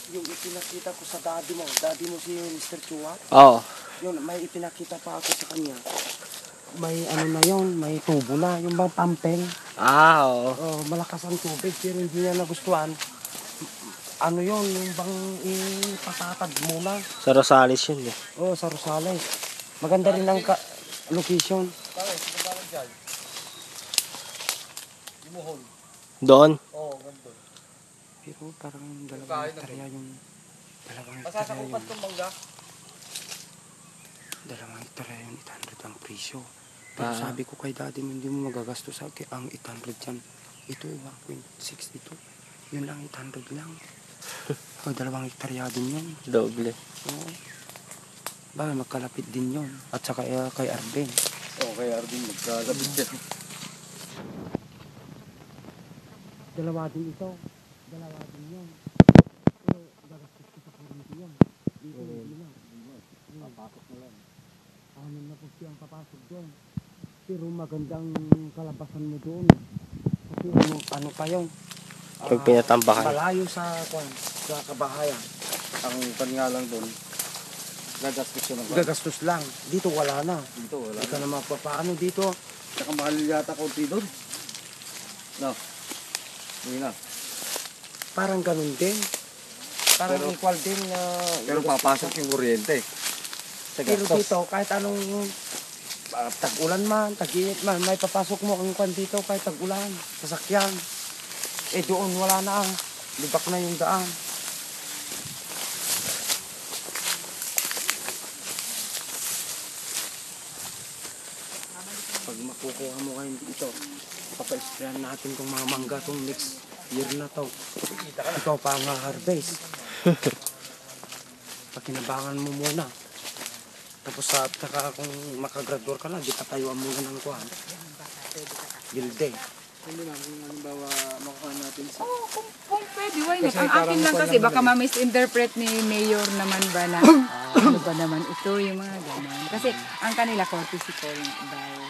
yung ipinakita ko sa daddy mo si Mr. Chua, Oo. yun, may ipinakita pa ako sa kanya. May ano na yun, may tubo na, yung bang pumping. Oo. Oh, malakas ang tubig, pero hindi niya nagustuhan. Ano yun, yung bang ipatatag muna. Sa Rosales yun eh. Oh, sa Rosales. Maganda rin ang location. Doon? Oo, ganito. Pero parang dalawang hektarya yung... Dalawang hektarya yung... Dalawang hektarya yung 800 ang presyo. Pero sabi ko kay daddy mo, hindi mo magagastos sa akin ang 800 dyan. Ito, 1.6 ito. Yun lang, 800 lang. O, dalawang hektarya din yun. Doble. Oo. Bakit magkalapit din yun. At saka kay Arben. Oo, kay Arvin magkalapit yan. Dalawa din ito. Dalawa din yun. Pero gagastos ko sa kurente yun. Dito, hindi na. Papasok na lang. Anim na po siyang papasok doon. Pero magandang kalabasan mo doon. Kasi ano pa yun? Pag pinatambakan. Malayo sa kabahayan. Ang pan nga lang doon, gagastos yun ang Gagastos lang. Dito wala na. dito, wala. Hindi ka na mapapaano dito. Saka mahal yata konti doon. No. Hindi na. Parang ganun din. Parang Pero- equal din na... Pero papasok yung kuryente. Sa Pero gastos. dito, kahit anong tag-ulan man, tag-init man, may papasok mo ang kwan dito kahit tag-ulan, sasakyan. Eh doon wala na ang lubak na yung daan. Pag makukuha mo ngayon dito, papa-sprayan natin tong mga mangga tong next year na to. Ikaw pa ang harvest. Pakinabangan mo muna. Tapos sa saka kung makagraduate ka na, di patayuan muna ng kuhan. Gilde. Hindi na, kung halimbawa makuha natin sa... Oo, kung pwede, why not? Kasi Ang parang akin lang kwan kasi, lang baka naman ma-misinterpret ni Mayor naman ba na, ano ba naman ito, yung mga ganun. Kasi ang kanila, courtesy call daw.